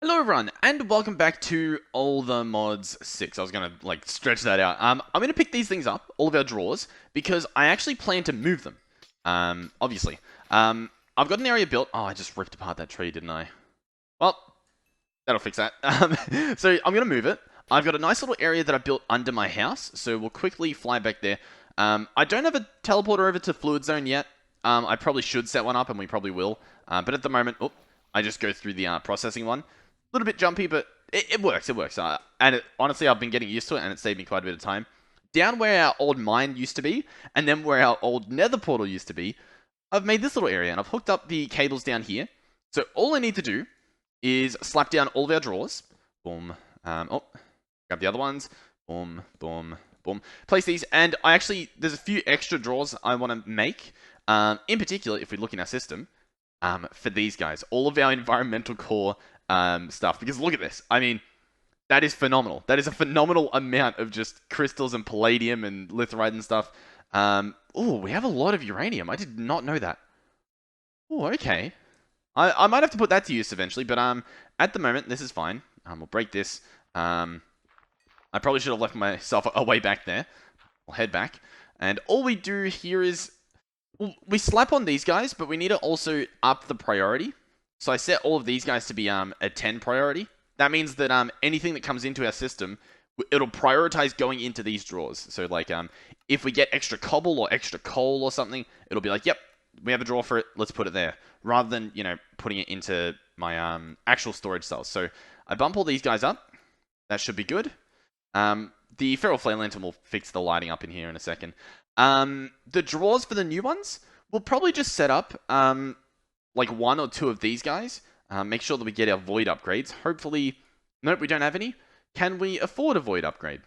Hello everyone, and welcome back to Allthemods 6. I was gonna, stretch that out. I'm gonna pick these things up, all of our drawers, because I actually plan to move them. Obviously. I've got an area built. Oh, I just ripped apart that tree, didn't I? Well, that'll fix that. So I'm gonna move it. I've got a nice little area that I built under my house, so we'll quickly fly back there. I don't have a teleporter over to Fluid Zone yet. I probably should set one up, and we probably will. But at the moment, I just go through the processing one. A little bit jumpy, but it works. It works. Honestly, I've been getting used to it, and it saved me quite a bit of time. Down where our old mine used to be, and then where our old nether portal used to be, I've made this little area, and I've hooked up the cables down here. So all I need to do is slap down all of our drawers. Boom. Grab the other ones. Boom, boom, boom. Place these, and there's a few extra drawers I want to make. In particular, if we look in our system, for these guys, all of our environmental core stuff, because look at this. I mean, that is phenomenal. That is a phenomenal amount of just crystals and palladium and litherite and stuff. We have a lot of uranium. I did not know that. Oh, okay. I might have to put that to use eventually, but at the moment, this is fine. We'll break this. I probably should have left myself a way back there. I'll head back. And all we do here is, we slap on these guys, but we need to also up the priority. So I set all of these guys to be a 10 priority. That means that anything that comes into our system, it'll prioritize going into these drawers. So if we get extra cobble or extra coal or something, it'll be like, yep, we have a drawer for it, let's put it there. Rather than, putting it into my actual storage cells. So I bump all these guys up. That should be good. The feral flare lantern will fix the lighting up in here in a second. The drawers for the new ones, we'll probably just set up like one or two of these guys. Make sure that we get our void upgrades. Hopefully, nope, we don't have any. Can we afford a void upgrade?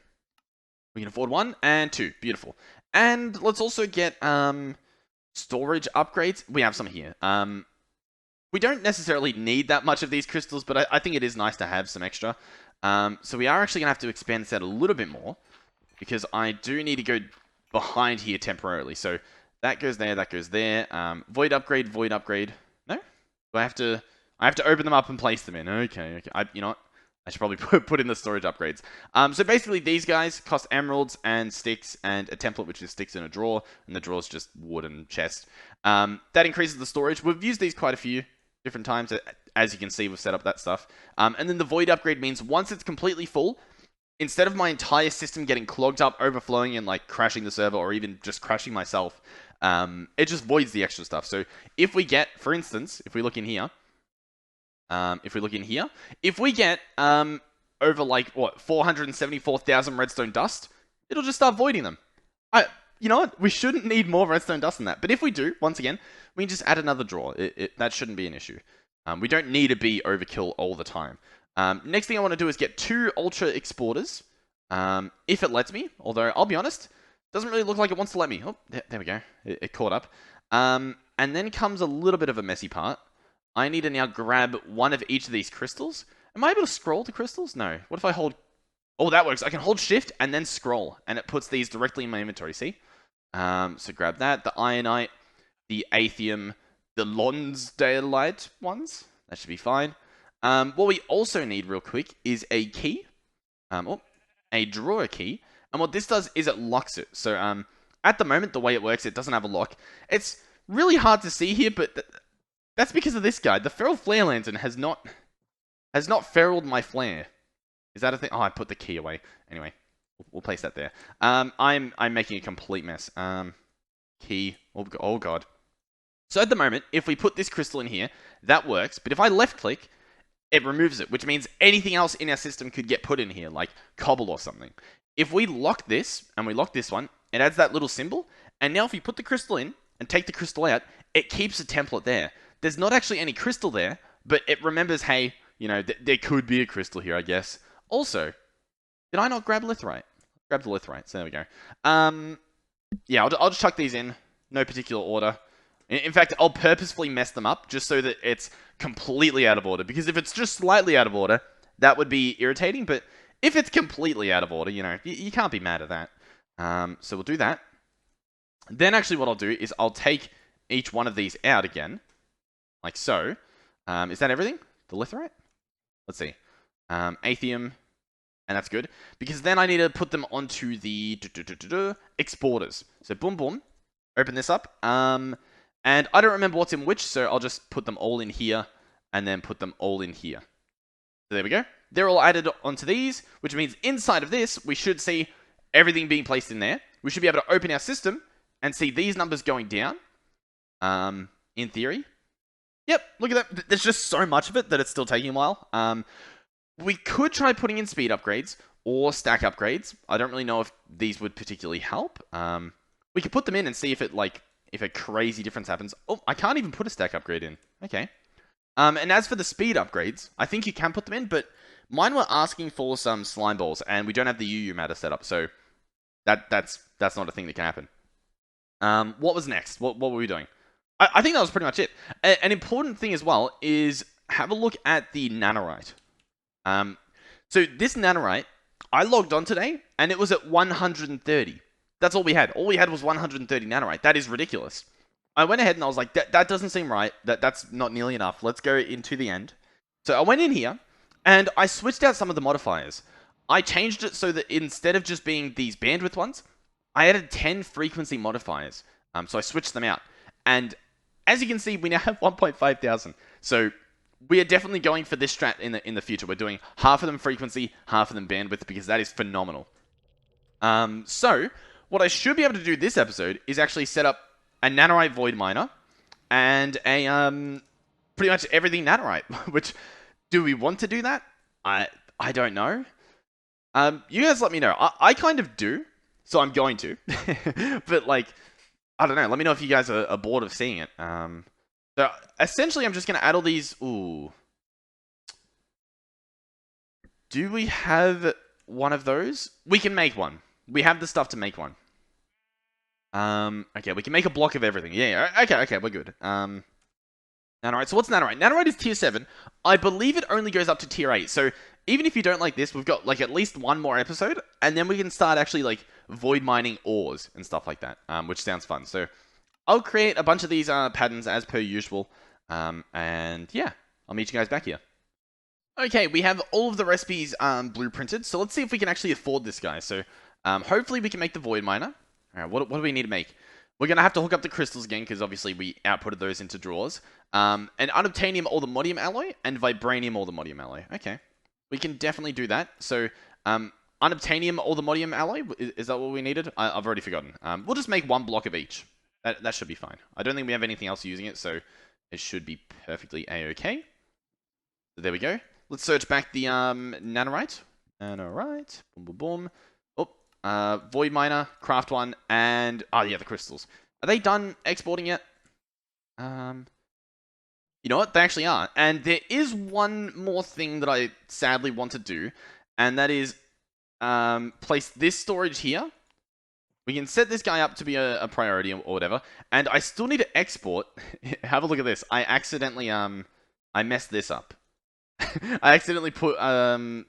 We can afford 1 and 2. Beautiful. And let's also get storage upgrades. We have some here. We don't necessarily need that much of these crystals, but I think it is nice to have some extra. So we are actually going to have to expand this out a little bit more, because I do need to go behind here temporarily. So that goes there, that goes there. Void upgrade, void upgrade. No? Do I have to open them up and place them in? Okay. You know what? I should probably put in the storage upgrades. So basically these guys cost emeralds and sticks and a template, which is sticks in a drawer, and the drawer's just wood and chest. That increases the storage. We've used these quite a few different times. As you can see, we've set up that stuff. And then the void upgrade means once it's completely full, instead of my entire system getting clogged up, overflowing, and crashing the server, or even just crashing myself, it just voids the extra stuff. So if we get, for instance, if we look in here, if we get over 474,000 redstone dust, it'll just start voiding them. You know what? We shouldn't need more redstone dust than that. But if we do, once again, we can just add another drawer. That shouldn't be an issue. We don't need to be overkill all the time. Next thing I want to do is get 2 ultra exporters, if it lets me. Although, I'll be honest, doesn't really look like it wants to let me. Oh, there we go. It caught up. And then comes a little bit of a messy part. I need to now grab one of each of these crystals. Am I able to scroll the crystals? No. What if I hold... Oh, that works. I can hold shift and then scroll, and it puts these directly in my inventory, see? So grab that. The ironite, the aethium, the lonsdaleite ones. That should be fine. What we also need real quick is a key. A drawer key. And what this does is it locks it. So at the moment, the way it works, it doesn't have a lock. It's really hard to see here, but that's because of this guy. The feral flare lantern has not feraled my flare. Is that a thing? Oh, I put the key away. Anyway, we'll place that there. I'm making a complete mess. Key. Oh god. So at the moment, if we put this crystal in here, that works. But if I left click, it removes it, which means anything else in our system could get put in here, like cobble or something. If we lock this, and we lock this one, it adds that little symbol. And now if you put the crystal in, and take the crystal out, it keeps a template there. There's not actually any crystal there, but it remembers, hey, there could be a crystal here, I guess. Also, did I not grab litherite? Grab the litherite, so there we go. Yeah, I'll just chuck these in. No particular order. In fact, I'll purposefully mess them up just so that it's completely out of order. Because if it's just slightly out of order, that would be irritating. But if it's completely out of order, you can't be mad at that. So we'll do that. Then actually what I'll do is I'll take each one of these out again. Like so. Is that everything? The litherite? let's see, Atheum, and that's good, because then I need to put them onto the exporters. So boom, boom, open this up, and I don't remember what's in which, so I'll just put them all in here, and then put them all in here. So there we go. They're all added onto these, which means inside of this, we should see everything being placed in there. We should be able to open our system and see these numbers going down, in theory. Yep, look at that. There's just so much of it that it's still taking a while. We could try putting in speed upgrades or stack upgrades. I don't really know if these would particularly help. We could put them in and see if if a crazy difference happens. Oh, I can't even put a stack upgrade in. Okay. And as for the speed upgrades, I think you can put them in, but mine were asking for some slime balls, and we don't have the UU matter set up, so that's not a thing that can happen. What was next? What were we doing? I think that was pretty much it. An important thing as well is have a look at the nanite. So this nanite, I logged on today, and it was at 130. That's all we had. All we had was 130 nanite. That is ridiculous. I went ahead and I was like, that doesn't seem right. That's not nearly enough. Let's go into the end. So I went in here, and I switched out some of the modifiers. I changed it so that instead of just being these bandwidth ones, I added 10 frequency modifiers. So I switched them out. And as you can see, we now have 1.5 thousand. So we are definitely going for this strat in the future. We're doing half of them frequency, half of them bandwidth, because that is phenomenal. So what I should be able to do this episode is actually set up a nanite void miner and a pretty much everything nanite. Which, do we want to do that? I don't know. You guys let me know. I kind of do, so I'm going to. But like, I don't know. Let me know if you guys are bored of seeing it. So essentially, I'm just going to add all these. Ooh. Do we have one of those? We can make one. We have the stuff to make one. Okay, we can make a block of everything. Yeah, okay, we're good. Nanite. So what's nanite? Nanite is tier 7. I believe it only goes up to tier 8. So even if you don't like this, we've got like at least one more episode, and then we can start actually like void mining ores and stuff like that, which sounds fun. So I'll create a bunch of these patterns as per usual, and yeah, I'll meet you guys back here. Okay, we have all of the recipes blueprinted, so let's see if we can actually afford this guy. So hopefully we can make the void miner. All right, what do we need to make? We're going to have to hook up the crystals again, because obviously we outputted those into drawers. And Allthemodium Allthemodium alloy, and Vibranium Allthemodium alloy. Okay, we can definitely do that. So, Allthemodium Allthemodium alloy, is that what we needed? I've already forgotten. We'll just make one block of each. That should be fine. I don't think we have anything else using it, so it should be perfectly a-okay. So there we go. Let's search back the nanite. Nanite. Boom, boom, boom. Void miner, craft one, and yeah, the crystals. Are they done exporting yet? You know what? They actually are. And there is one more thing that I sadly want to do, and that is place this storage here. We can set this guy up to be a priority or whatever, and I still need to export. Have a look at this. I accidentally I messed this up. I accidentally put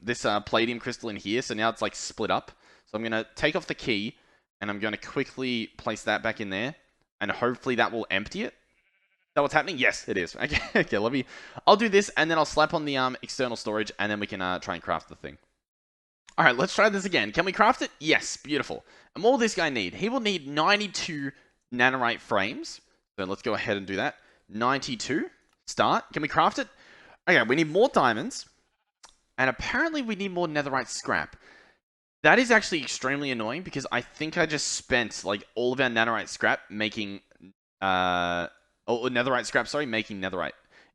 this palladium crystal in here, so now it's like split up. So I'm going to take off the key, and I'm going to quickly place that back in there, and hopefully that will empty it. Is that what's happening? Yes, it is. Okay, I'll do this, and then I'll slap on the external storage, and then we can try and craft the thing. Alright, let's try this again. Can we craft it? Yes, beautiful. And what will this guy need? He will need 92 nanite frames. So let's go ahead and do that. 92. Start. Can we craft it? Okay, we need more diamonds, and apparently we need more netherite scrap. That is actually extremely annoying, because I think I just spent like all of our nanite scrap making netherite scrap, sorry, making netherite.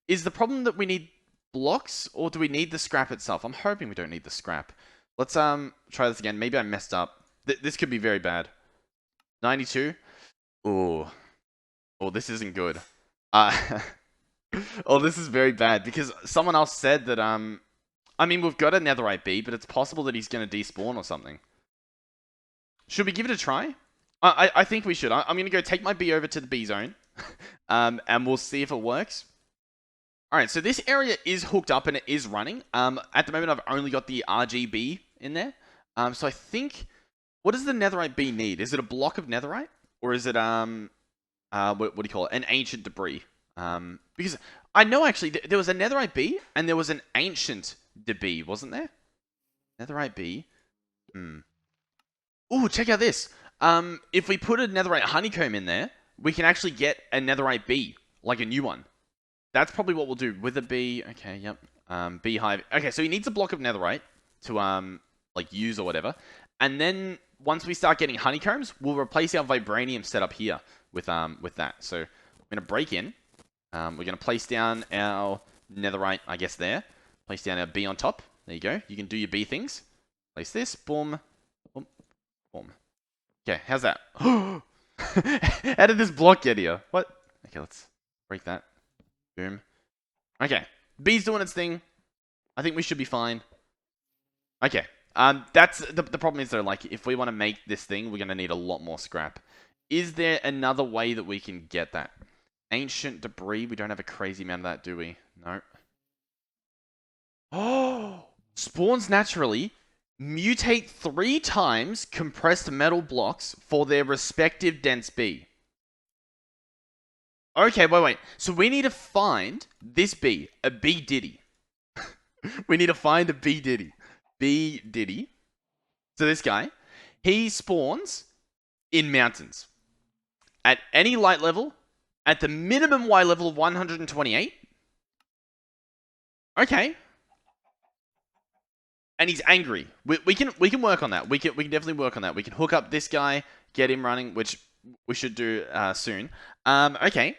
Is the problem that we need blocks, or do we need the scrap itself? I'm hoping we don't need the scrap. Let's try this again. Maybe I messed up. This could be very bad. 92. Oh, this isn't good. Oh, this is very bad, because someone else said that I mean, we've got a netherite bee, but it's possible that he's going to despawn or something. Should we give it a try? I think we should. I'm going to go take my bee over to the bee zone, and we'll see if it works. Alright, so this area is hooked up and it is running. At the moment, I've only got the RGB in there. So I think... What does the netherite bee need? Is it a block of netherite? Or is it, what do you call it? An ancient debris. Because I know, actually, there was a netherite bee, and there was an ancient the B, wasn't there? Netherite B. Ooh, check out this. If we put a netherite honeycomb in there, we can actually get a netherite B, like a new one. That's probably what we'll do with a B. Okay, yep. Beehive. Okay, so he needs a block of netherite to like use or whatever. And then once we start getting honeycombs, we'll replace our vibranium setup here with that. So I'm gonna break in. We're gonna place down our netherite, I guess there. Place down our B on top. There you go. You can do your B things. Place this. Boom. Boom. Boom. Okay, how's that? How did this block get here? What? Okay, let's break that. Boom. Okay. B's doing its thing. I think we should be fine. Okay. That's the problem is though, like, if we want to make this thing, we're gonna need a lot more scrap. Is there another way that we can get that? Ancient debris. We don't have a crazy amount of that, do we? No. Oh, spawns naturally. Mutate 3 times compressed metal blocks for their respective dense B. Okay, wait. So we need to find this B, a B Diddy. We need to find a B Diddy. B Diddy. So this guy, he spawns in mountains. At any light level, at the minimum Y level of 128. Okay. And he's angry. We can work on that. We can definitely work on that. We can hook up this guy, get him running, which we should do soon. Okay.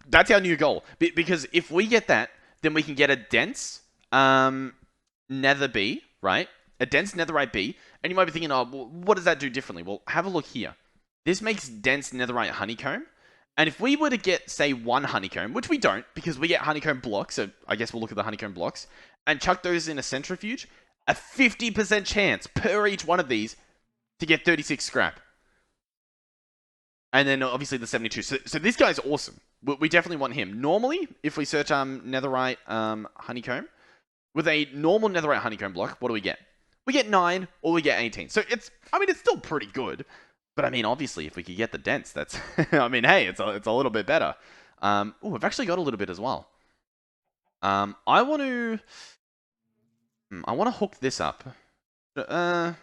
That's our new goal. Because if we get that, then we can get a dense nether B, right? A dense netherite B. And you might be thinking, oh, well, what does that do differently? Well, have a look here. This makes dense netherite honeycomb. And if we were to get, say, 1 honeycomb, which we don't, because we get honeycomb blocks, so I guess we'll look at the honeycomb blocks, and chuck those in a centrifuge, a 50% chance per each one of these to get 36 scrap. And then obviously the 72. So this guy's awesome. We definitely want him. Normally, if we search netherite honeycomb, with a normal netherite honeycomb block, what do we get? We get 9 or we get 18. So it's still pretty good. But I mean, obviously, if we could get the dense, that's, I mean, hey, it's a little bit better. Oh, we've actually got a little bit as well. I want to hook this up. All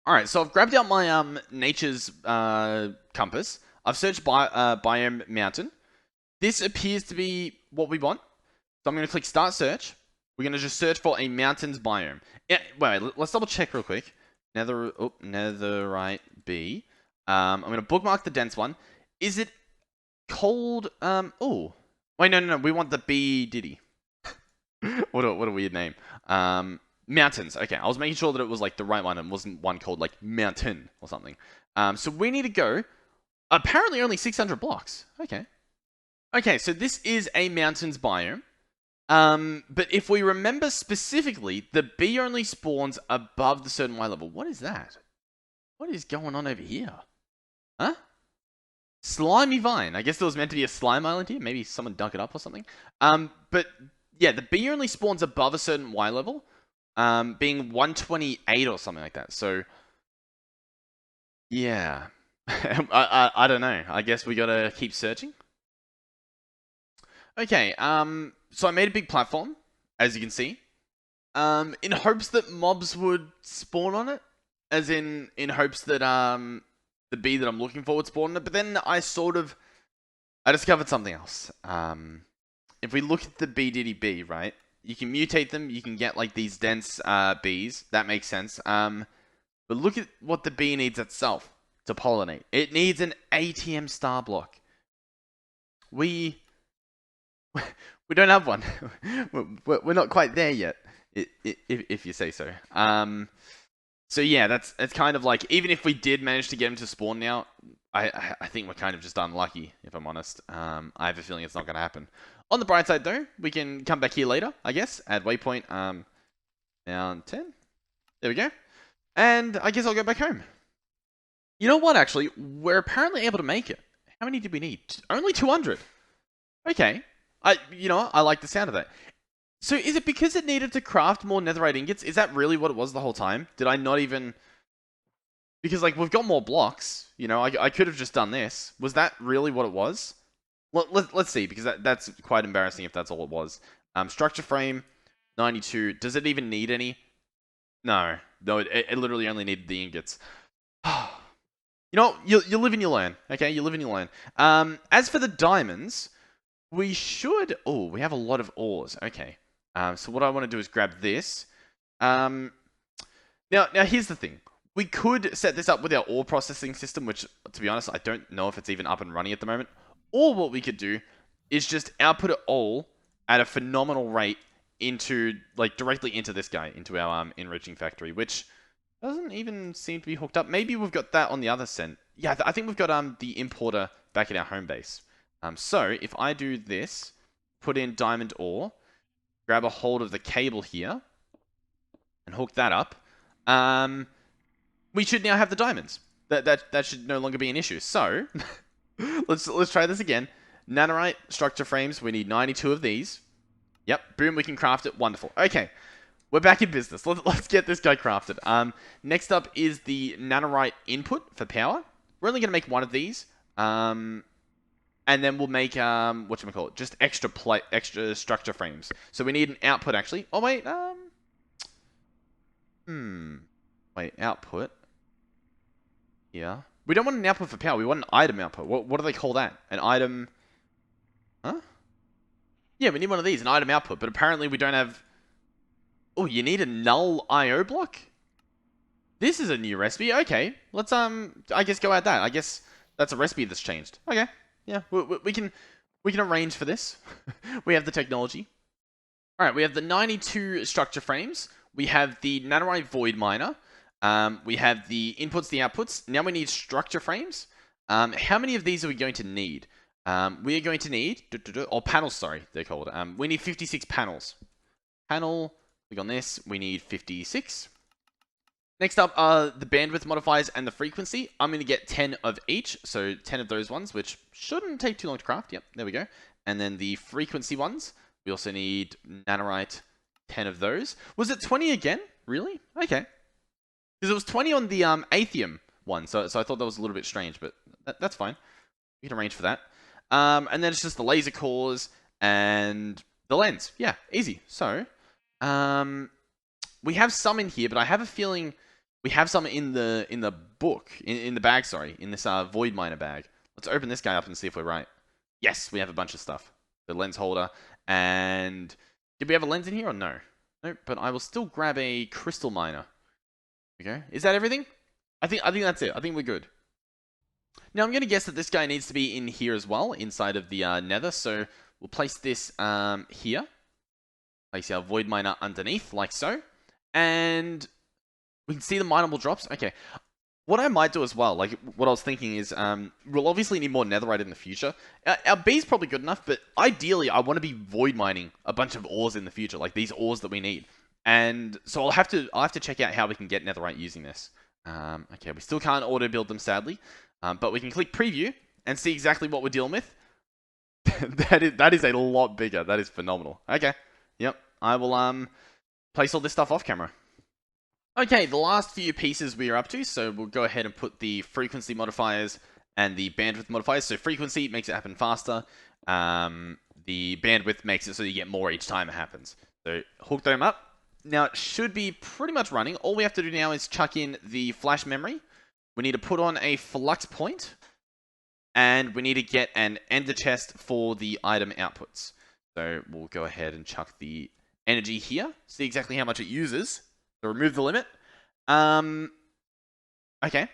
right, so I've grabbed out my nature's compass. I've searched biome mountain. This appears to be what we want. So I'm going to click start search. We're going to just search for a mountains biome. Yeah, wait, let's double check real quick. Netherite B. I'm going to bookmark the dense one. Is it called, oh. Wait, no. We want the B Diddy. What a weird name. Mountains. Okay, I was making sure that it was like the right one and wasn't one called like mountain or something. So we need to go, apparently only 600 blocks. Okay. Okay, so this is a mountains biome. But if we remember specifically, the B only spawns above the certain Y level. What is that? What is going on over here? Huh? Slimy vine. I guess there was meant to be a slime island here. Maybe someone dug it up or something. But yeah, the B only spawns above a certain Y level, being 128 or something like that. So yeah, I don't know. I guess we gotta keep searching. Okay, so I made a big platform, as you can see, in hopes that mobs would spawn on it, as in hopes that the bee that I'm looking for would spawn on it. But then I discovered something else. If we look at the BDDB, right, you can mutate them. You can get like these dense bees. That makes sense. But look at what the bee needs itself to pollinate. It needs an ATM star block. We don't have one. We're not quite there yet, if you say so. So yeah, it's kind of like, even if we did manage to get him to spawn now, I think we're kind of just unlucky, if I'm honest. I have a feeling it's not going to happen. On the bright side, though, we can come back here later, I guess. Add waypoint mountain. There we go. And I guess I'll go back home. You know what, actually? We're apparently able to make it. How many did we need? Only 200. Okay. I like the sound of that. So is it because it needed to craft more netherite ingots? Is that really what it was the whole time? Did I not even... Because, like, we've got more blocks. You know, I could have just done this. Was that really what it was? Well, let's see, because that's quite embarrassing if that's all it was. Structure frame, 92. Does it even need any? No. No, it literally only needed the ingots. You know, you live and you learn, okay? You live and you learn. As for the diamonds, we should... Oh, we have a lot of ores. Okay. So what I want to do is grab this. Now, here's the thing. We could set this up with our ore processing system, which, to be honest, I don't know if it's even up and running at the moment. Or what we could do is just output it all at a phenomenal rate into, like, directly into this guy, into our enriching factory, which doesn't even seem to be hooked up. Maybe we've got that on the other send. Yeah, I think we've got the importer back at our home base. So if I do this, put in diamond ore, grab a hold of the cable here, and hook that up, we should now have the diamonds. That should no longer be an issue. So let's try this again. Nanite structure frames. We need 92 of these. Yep, boom, we can craft it. Wonderful. Okay, we're back in business. Let's get this guy crafted. Next up is the nanite input for power. We're only going to make one of these. And then we'll make, whatchamacallit, just extra structure frames. So we need an output, actually. Oh, wait, wait, output. Yeah. We don't want an output for power. We want an item output. What do they call that? An item... Huh? Yeah, we need one of these, an item output. But apparently we don't have... Oh, you need a null IO block? This is a new recipe. Okay. Let's, I guess go at that. I guess that's a recipe that's changed. Okay. Yeah, we can arrange for this. We have the technology. All right, we have the 92 structure frames. We have the nanite void miner. We have the inputs, the outputs. Now we need structure frames. How many of these are we going to need? We are going to need, or panels, sorry, they're called. We need 56 panels. Panel, click on this. We need 56. Next up are the bandwidth modifiers and the frequency. I'm going to get 10 of each, so 10 of those ones, which shouldn't take too long to craft. Yep, there we go. And then the frequency ones, we also need nanite, 10 of those. Was it 20 again? Really? Okay. Because it was 20 on the Atheum one, so I thought that was a little bit strange, but that's fine. We can arrange for that. And then it's just the laser cores and the lens. Yeah, easy. So, we have some in here, but I have a feeling we have some in the book, in the bag, sorry, in this void miner bag. Let's open this guy up and see if we're right. Yes, we have a bunch of stuff. The lens holder, and did we have a lens in here or no? Nope, but I will still grab a crystal miner. Okay, is that everything? I think that's it. I think we're good. Now I'm going to guess that this guy needs to be in here as well, inside of the nether. So we'll place this here. Place our void miner underneath, like so. And we can see the mineable drops. Okay. What I might do as well, like what I was thinking is, we'll obviously need more netherite in the future. Our B is probably good enough, but ideally I want to be void mining a bunch of ores in the future, like these ores that we need. And so I'll have to check out how we can get netherite using this. Okay, we still can't auto build them, sadly, but we can click preview and see exactly what we're dealing with. that is a lot bigger. That is phenomenal. Okay, yep, I will place all this stuff off camera. Okay, the last few pieces we are up to, so we'll go ahead and put the frequency modifiers and the bandwidth modifiers. So frequency makes it happen faster. The bandwidth makes it so you get more each time it happens. So hook them up. Now it should be pretty much running. All we have to do now is chuck in the flash memory. We need to put on a flux point. And we need to get an ender chest for the item outputs. So we'll go ahead and chuck the energy here. See exactly how much it uses. So remove the limit. Okay.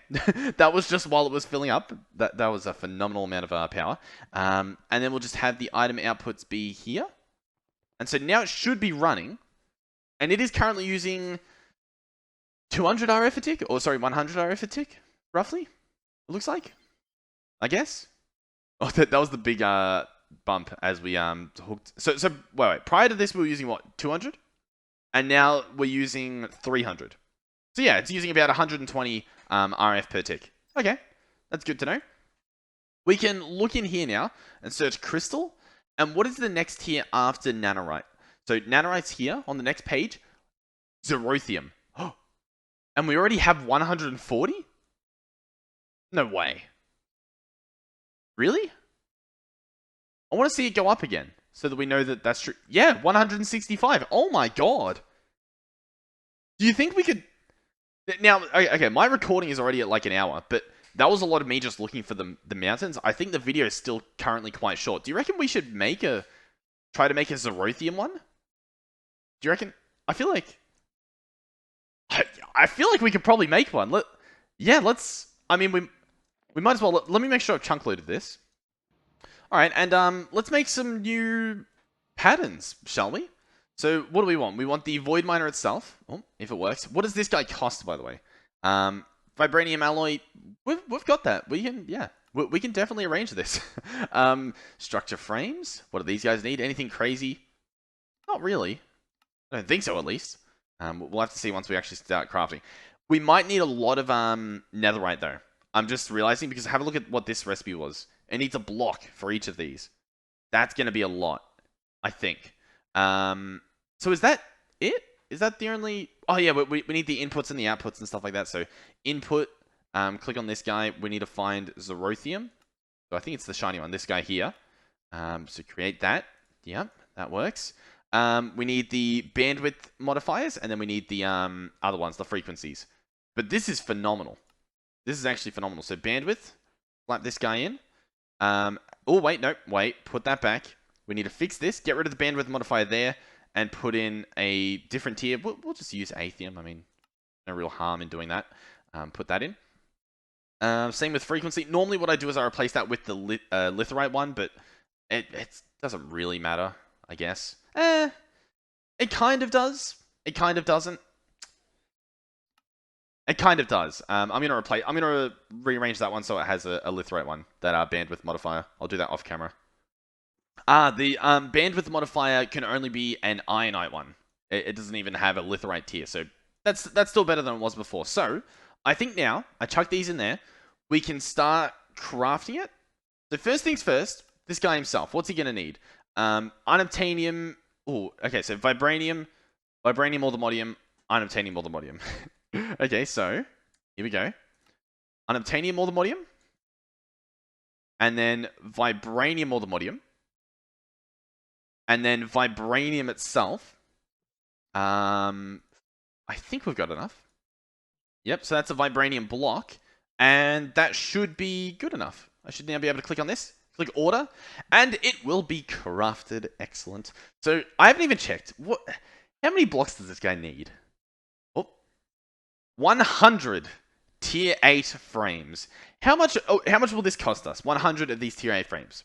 That was just while it was filling up. That was a phenomenal amount of power. And then we'll just have the item outputs be here. And so now it should be running. And it is currently using 200 RF a tick. Or sorry, 100 RF a tick, roughly. It looks like. I guess. Oh, that was the big bump as we hooked. So wait. Prior to this, we were using what, 200? And now we're using 300. So yeah, it's using about 120 RF per tick. Okay, that's good to know. We can look in here now and search crystal. And what is the next tier after nanite? So nanite's here on the next page. Xerothium. Oh, and we already have 140? No way. Really? I want to see it go up again. so that we know that that's true. Yeah, 165. Oh my god. Do you think we could... Now, okay, my recording is already at like an hour, but that was a lot of me just looking for the mountains. I think the video is still currently quite short. Do you reckon we should try to make a Xerothium one? Do you reckon? I feel like we could probably make one. Let's. I mean, we might as well. Let me make sure I've chunk loaded this. All right, and let's make some new patterns, shall we? So what do we want? We want the void miner itself. Oh, if it works. What does this guy cost, by the way? Vibranium alloy. We've got that. We can definitely arrange this. Structure frames. What do these guys need? Anything crazy? Not really. I don't think so, at least. We'll have to see once we actually start crafting. We might need a lot of netherite, though. I'm just realizing, because have a look at what this recipe was. It needs a block for each of these. That's going to be a lot, I think. So is that it? Is that the only... Oh, yeah, we need the inputs and the outputs and stuff like that. So input, click on this guy. We need to find Xerothium. So I think it's the shiny one, this guy here. So create that. Yep, that works. We need the bandwidth modifiers, and then we need the other ones, the frequencies. But this is phenomenal. This is actually phenomenal. So bandwidth, slap this guy in. Oh, wait, no, wait, put that back. We need to fix this, get rid of the bandwidth modifier there, and put in a different tier. We'll just use Atheum. I mean, no real harm in doing that. Put that in. Same with frequency. Normally what I do is I replace that with the litherite one, but it doesn't really matter, I guess. It kind of does. It kind of doesn't. It kind of does. I'm gonna rearrange that one so it has a litherite one, that bandwidth modifier. I'll do that off camera. The bandwidth modifier can only be an ironite one. It doesn't even have a litherite tier, so that's still better than it was before. So I think now I chuck these in there, we can start crafting it. So first things first, this guy himself. What's he gonna need? Unobtainium. Oh, okay. So vibranium, allthemodium, unobtainium, allthemodium. Okay, so here we go. Unobtainium, allthemodium, and then vibranium, allthemodium. And then vibranium itself. I think we've got enough. Yep, so that's a vibranium block. And that should be good enough. I should now be able to click on this. Click order. And it will be crafted. Excellent. So I haven't even checked. How many blocks does this guy need? Oh, 100 tier 8 frames. How much will this cost us? 100 of these tier 8 frames.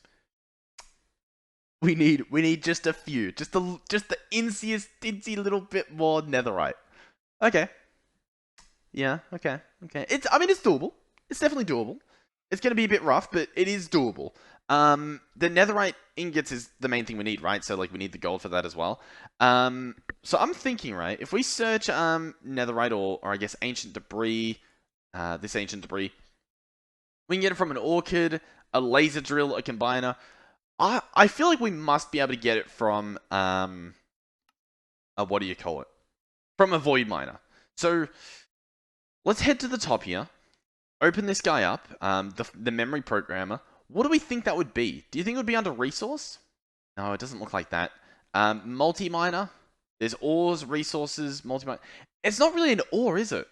We need just a few, just the insy little bit more netherite. Okay. Yeah. Okay. I mean, it's doable. It's definitely doable. It's gonna be a bit rough, but it is doable. The netherite ingots is the main thing we need, right? So like we need the gold for that as well. So I'm thinking, right, if we search netherite or I guess ancient debris, this ancient debris, we can get it from an orchid, a laser drill, a combiner. I feel like we must be able to get it from, what do you call it? From a void miner. So, let's head to the top here. Open this guy up, the memory programmer. What do we think that would be? Do you think it would be under resource? No, it doesn't look like that. Multi-miner. There's ores, resources, multi-miner. It's not really an ore, is it?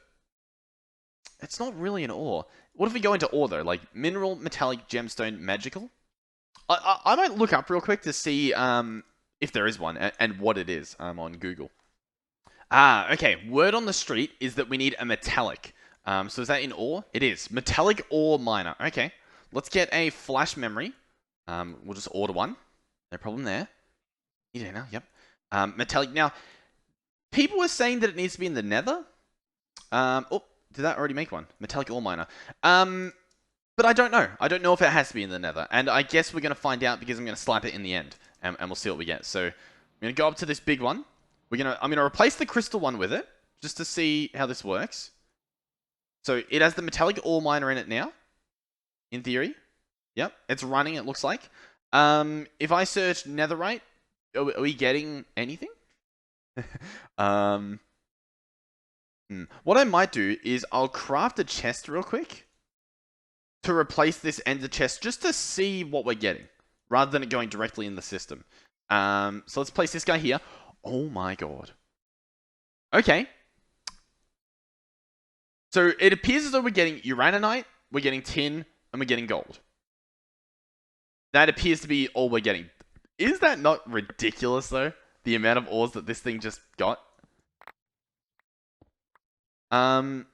It's not really an ore. What if we go into ore, though? Like, mineral, metallic, gemstone, magical? I might look up real quick to see if there is one and what it is on Google. Okay. Word on the street is that we need a metallic. So is that in ore? It is. Metallic ore miner. Okay. Let's get a flash memory. We'll just order one. No problem there. Yeah, now. Yep. Metallic. Now, people were saying that it needs to be in the nether. Oh, did that already make one? Metallic ore miner. But I don't know. I don't know if it has to be in the nether. And I guess we're going to find out because I'm going to slap it in the end. And we'll see what we get. So I'm going to go up to this big one. I'm going to replace the crystal one with it. Just to see how this works. So it has the metallic ore miner in it now. In theory. Yep. It's running, it looks like. If I search netherite, are we getting anything? What I might do is I'll craft a chest real quick. To replace this ender chest just to see what we're getting, rather than it going directly in the system. So let's place this guy here. Oh my god. Okay. So it appears as though we're getting uraninite, we're getting tin, and we're getting gold. That appears to be all we're getting. Is that not ridiculous, though? The amount of ores that this thing just got? That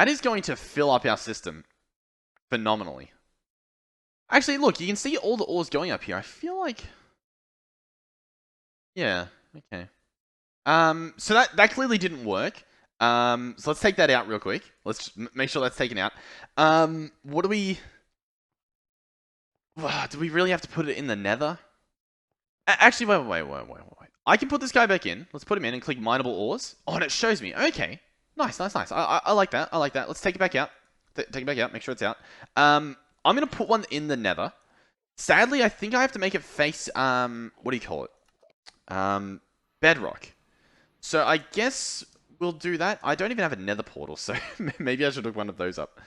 is going to fill up our system phenomenally. Actually, look, you can see all the ores going up here. I feel like... Yeah, okay. So that clearly didn't work. So let's take that out real quick. Let's just make sure that's taken out. What do we... Do we really have to put it in the nether? Actually, wait. I can put this guy back in. Let's put him in and click mineable ores. Oh, and it shows me. Okay. Nice. I like that. Let's take it back out. Take it back out. Make sure it's out. I'm going to put one in the nether. Sadly, I think I have to make it face, what do you call it? Bedrock. So I guess we'll do that. I don't even have a nether portal, so maybe I should hook one of those up.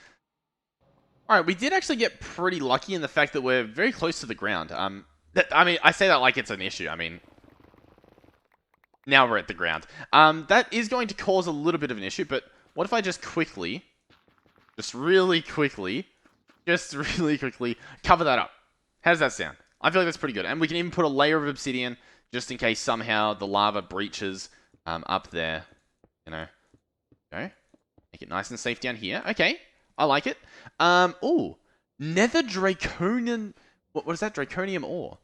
Alright, we did actually get pretty lucky in the fact that we're very close to the ground. I mean, I say that like it's an issue. I mean, now we're at the ground. That is going to cause a little bit of an issue, but what if I just really quickly cover that up? How does that sound? I feel like that's pretty good. And we can even put a layer of obsidian just in case somehow the lava breaches up there. You know. Okay. Make it nice and safe down here. Okay. I like it. Oh. Nether draconian... What is that? Draconium ore.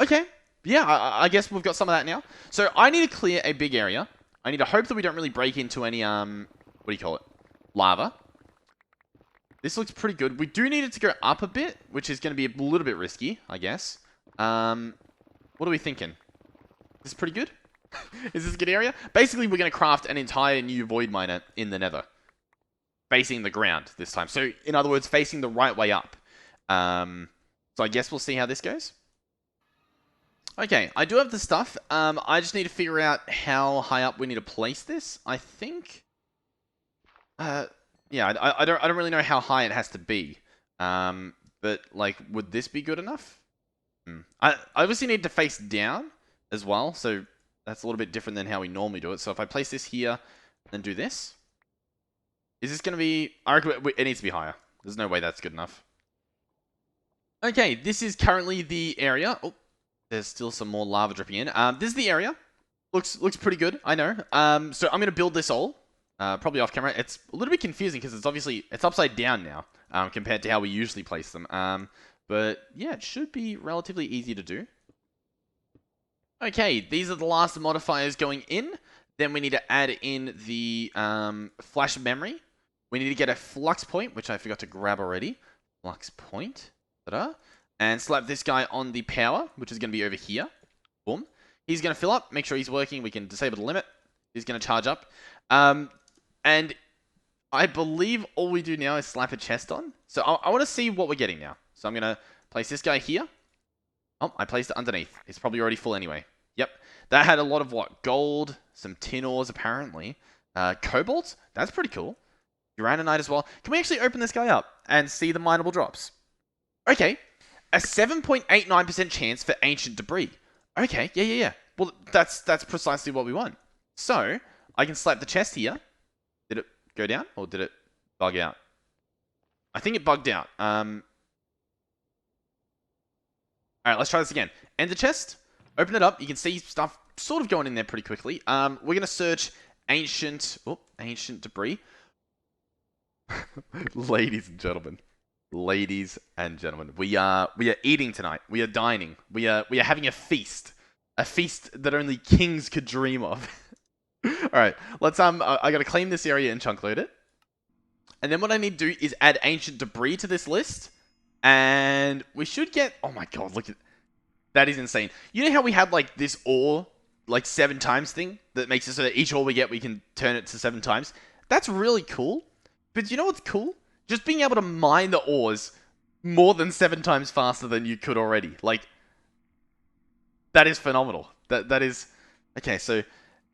Okay. Yeah, I guess we've got some of that now. So I need to clear a big area. I need to hope that we don't really break into any, what do you call it? Lava. This looks pretty good. We do need it to go up a bit, which is going to be a little bit risky, I guess. What are we thinking? Is this pretty good? Is this a good area? Basically, we're going to craft an entire new void miner in the nether. Facing the ground this time. So, in other words, facing the right way up. So I guess we'll see how this goes. Okay, I do have the stuff. I just need to figure out how high up we need to place this. I think... yeah, I don't really know how high it has to be. But, like, would this be good enough? I obviously need to face down as well, so that's a little bit different than how we normally do it. So if I place this here and do this, is this going to be... I reckon it needs to be higher. There's no way that's good enough. Okay, this is currently the area. Oh, there's still some more lava dripping in. This is the area. Looks pretty good, I know. So I'm going to build this all. Probably off camera. It's a little bit confusing because it's upside down now compared to how we usually place them. But yeah, it should be relatively easy to do. Okay, these are the last modifiers going in. Then we need to add in the flash memory. We need to get a flux point, which I forgot to grab already. Flux point. Ta-da. And slap this guy on the power, which is going to be over here. Boom. He's going to fill up. Make sure he's working. We can disable the limit. He's going to charge up. And I believe all we do now is slap a chest on. So I want to see what we're getting now. So I'm going to place this guy here. Oh, I placed it underneath. It's probably already full anyway. Yep. That had a lot of what? Gold, some tin ores apparently. Cobalt? That's pretty cool. Uraninite as well. Can we actually open this guy up and see the mineable drops? Okay. A 7.89% chance for ancient debris. Okay, yeah. Well, that's precisely what we want. So, I can slap the chest here. Did it go down? Or did it bug out? I think it bugged out. Alright, let's try this again. Enter chest. Open it up. You can see stuff sort of going in there pretty quickly. We're going to search ancient debris. Ladies and gentlemen. We are eating tonight. We are dining. We are having a feast. A feast that only kings could dream of. Alright, let's I gotta claim this area and chunk load it. And then what I need to do is add ancient debris to this list. And we should get... Oh my god, look at... That is insane. You know how we had like this ore, like 7 times thing? That makes it so that each ore we get, we can turn it to 7 times? That's really cool. But you know what's cool? Just being able to mine the ores more than 7 times faster than you could already. Like, that is phenomenal. That is... Okay, so...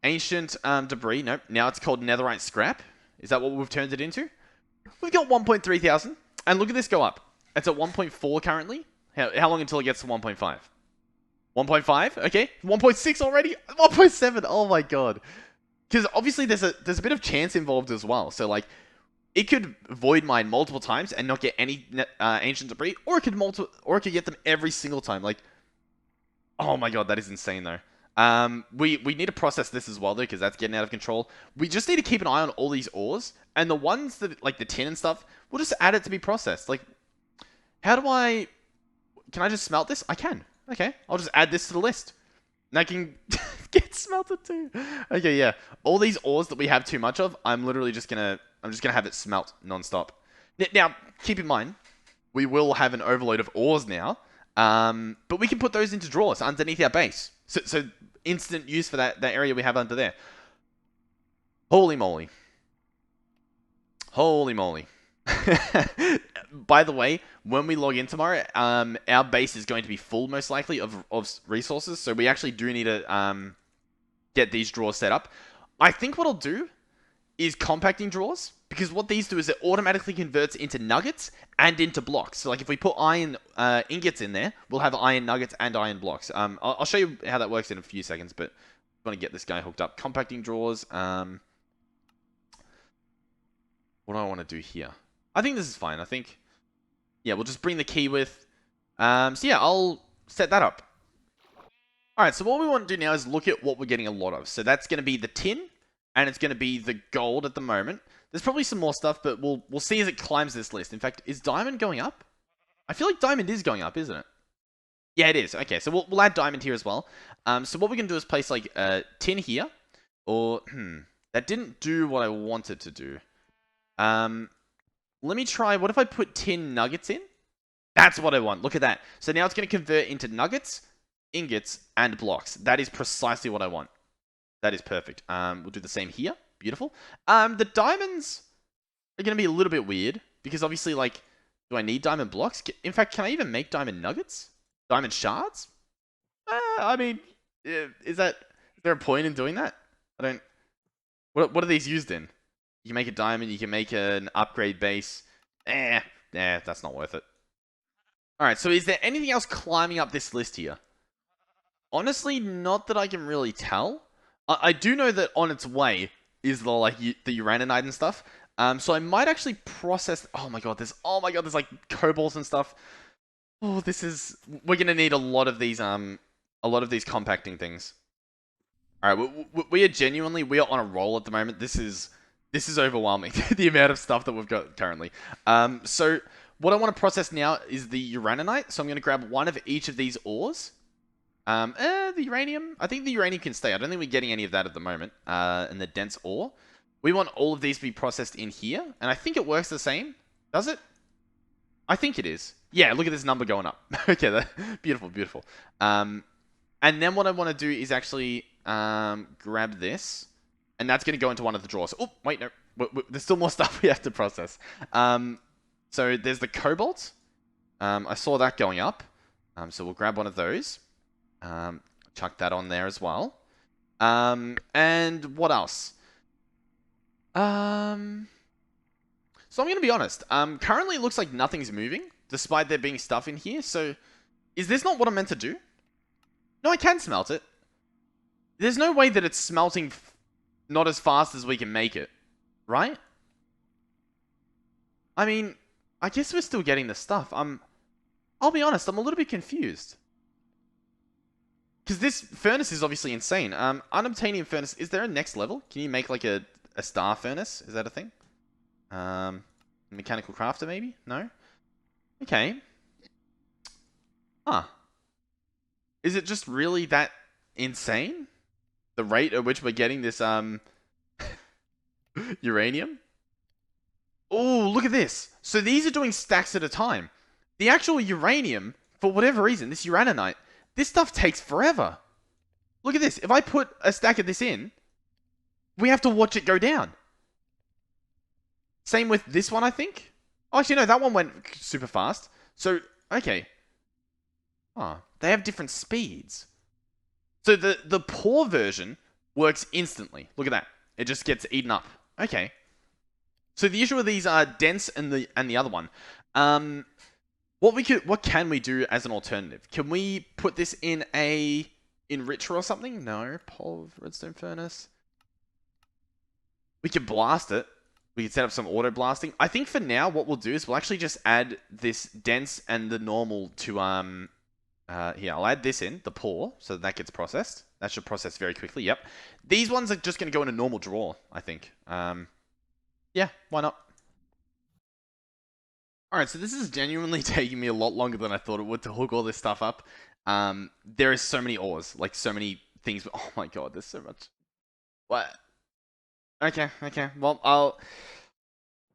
Ancient debris. Nope. Now it's called netherite scrap. Is that what we've turned it into? We've got 1.3 thousand. And look at this go up. It's at 1.4 currently. How long until it gets to 1.5? 1.5? Okay. 1.6 already? 1.7? Oh my god. Because obviously there's a bit of chance involved as well. So like, it could void mine multiple times and not get any ancient debris, or it could get them every single time. Like, oh my god, that is insane though. We need to process this as well though, because that's getting out of control. We just need to keep an eye on all these ores, and the ones that like the tin and stuff, we'll just add it to be processed. Like, how do I? Can I just smelt this? I can. Okay, I'll just add this to the list. And I can get smelted too. Okay, yeah. All these ores that we have too much of, I'm just gonna have it smelt non-stop. Now, keep in mind, we will have an overload of ores now, but we can put those into drawers underneath our base. So instant use for that area we have under there. Holy moly. Holy moly. By the way, when we log in tomorrow, our base is going to be full, most likely, of resources. So we actually do need to get these drawers set up. I think what I'll do is compacting drawers, because what these do is it automatically converts into nuggets and into blocks. So like if we put iron ingots in there, we'll have iron nuggets and iron blocks. I'll show you how that works in a few seconds, but I'm going to get this guy hooked up. Compacting drawers. What do I want to do here? I think this is fine. I think, yeah, we'll just bring the key with. So yeah, I'll set that up. All right, so what we want to do now is look at what we're getting a lot of. So that's going to be the tin, and it's going to be the gold at the moment. There's probably some more stuff, but we'll see as it climbs this list. In fact, is diamond going up? I feel like diamond is going up, isn't it? Yeah, it is. Okay, so we'll add diamond here as well. So what we're going to do is place like tin here, or that didn't do what I wanted to do. Let me try. What if I put tin nuggets in? That's what I want. Look at that. So now it's going to convert into nuggets, ingots, and blocks. That is precisely what I want. That is perfect. We'll do the same here. Beautiful. The diamonds are going to be a little bit weird, because obviously, like, do I need diamond blocks? In fact, can I even make diamond nuggets? Diamond shards? I mean, is there a point in doing that? I don't... What are these used in? You can make a diamond, you can make an upgrade base. That's not worth it. Alright, so is there anything else climbing up this list here? Honestly, not that I can really tell. I do know that on its way is the uraninite and stuff. So I might actually process. Oh my god, there's like cobalt and stuff. Oh, we're gonna need a lot of these compacting things. All right, we are on a roll at the moment. This is overwhelming, the amount of stuff that we've got currently. So what I want to process now is the uraninite. So I'm going to grab one of each of these ores. The uranium. I think the uranium can stay. I don't think we're getting any of that at the moment. And the dense ore. We want all of these to be processed in here. And I think it works the same. Does it? I think it is. Yeah, look at this number going up. Okay, beautiful, beautiful. And then what I want to do is actually grab this. And that's going to go into one of the drawers. Oh, wait, no. There's still more stuff we have to process. So there's the cobalt. I saw that going up. So we'll grab one of those. Chuck that on there as well. And what else? So I'm going to be honest. Currently it looks like nothing's moving, despite there being stuff in here. So is this not what I'm meant to do? No, I can smelt it. There's no way that it's smelting not as fast as we can make it, right? I mean, I guess we're still getting the stuff. I'll be honest, I'm a little bit confused. Because this furnace is obviously insane. Unobtainium furnace, is there a next level? Can you make like a star furnace? Is that a thing? Mechanical crafter maybe? No? Okay. Huh. Is it just really that insane? The rate at which we're getting this uranium? Oh, look at this. So these are doing stacks at a time. The actual uranium, for whatever reason, this uraninite, this stuff takes forever. Look at this. If I put a stack of this in, we have to watch it go down. Same with this one, I think. Oh, actually, no, that one went super fast. So, okay. Oh, they have different speeds. So the poor version works instantly. Look at that. It just gets eaten up. Okay. So the issue with these are dense and the other one. What can we do as an alternative? Can we put this in a enricher or something? No. Pole redstone furnace. We could blast it. We could set up some auto blasting. I think for now, what we'll do is we'll actually just add this dense and the normal to here. I'll add this in the pour so that gets processed. That should process very quickly. Yep. These ones are just going to go in a normal drawer, I think. Yeah, why not? Alright, so this is genuinely taking me a lot longer than I thought it would to hook all this stuff up. There is so many ores, like so many things. Oh my god, there's so much. What? Okay. Well,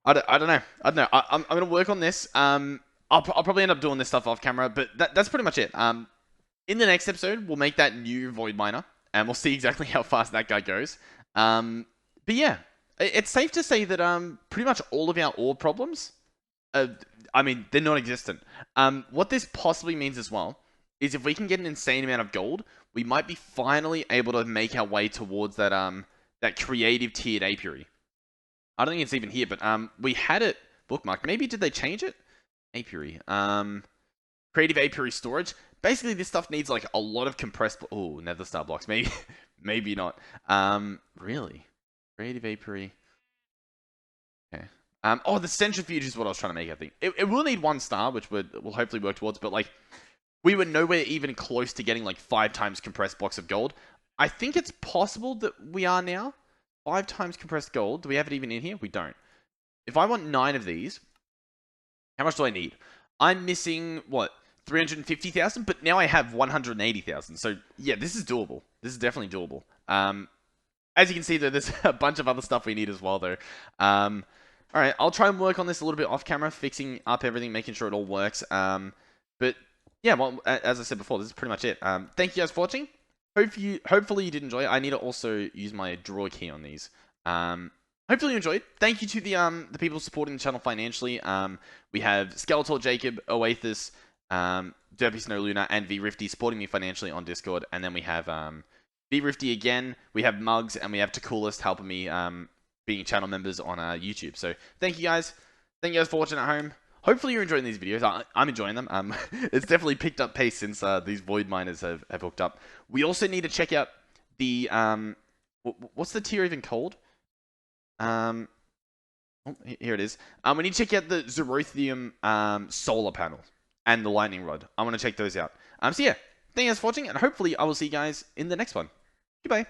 I don't know. I'm gonna work on this. I'll probably end up doing this stuff off camera, but that's pretty much it. In the next episode, we'll make that new void miner, and we'll see exactly how fast that guy goes. But yeah, it's safe to say that pretty much all of our ore problems, I mean, they're non-existent. What this possibly means as well is if we can get an insane amount of gold, we might be finally able to make our way towards that that creative tiered apiary. I don't think it's even here, but we had it bookmarked. Maybe did they change it? Apiary. Creative apiary storage. Basically, this stuff needs like a lot of compressed. Oh, nether star blocks. Maybe, maybe not. Really, creative apiary. Okay. Oh, the centrifuge is what I was trying to make. I think it will need 1 star, which we'll hopefully work towards. But like, we were nowhere even close to getting like 5 times compressed blocks of gold. I think it's possible that we are now. 5 times compressed gold. Do we have it even in here? We don't. If I want 9 of these, how much do I need? I'm missing, what, 350,000? But now I have 180,000. So, yeah, this is doable. This is definitely doable. As you can see, there's a bunch of other stuff we need as well, though. Alright, I'll try and work on this a little bit off camera, fixing up everything, making sure it all works. But, yeah, well, as I said before, this is pretty much it. Thank you guys for watching. Hopefully you did enjoy. I need to also use my draw key on these. Hopefully you enjoyed. Thank you to the people supporting the channel financially. We have Skeletor Jacob, Oathis, Derpy Snow Luna, and vrifty supporting me financially on Discord. And then we have vrifty again. We have Mugs, and we have Tacoolist helping me being channel members on YouTube. So thank you guys. Thank you guys for watching at home. Hopefully you're enjoying these videos. I'm enjoying them. It's definitely picked up pace since these void miners have hooked up. We also need to check out the what's the tier even called? Oh, here it is. We need to check out the Xerothium solar panel and the lightning rod. I want to check those out. So yeah, thank you guys for watching, and hopefully I will see you guys in the next one. Goodbye.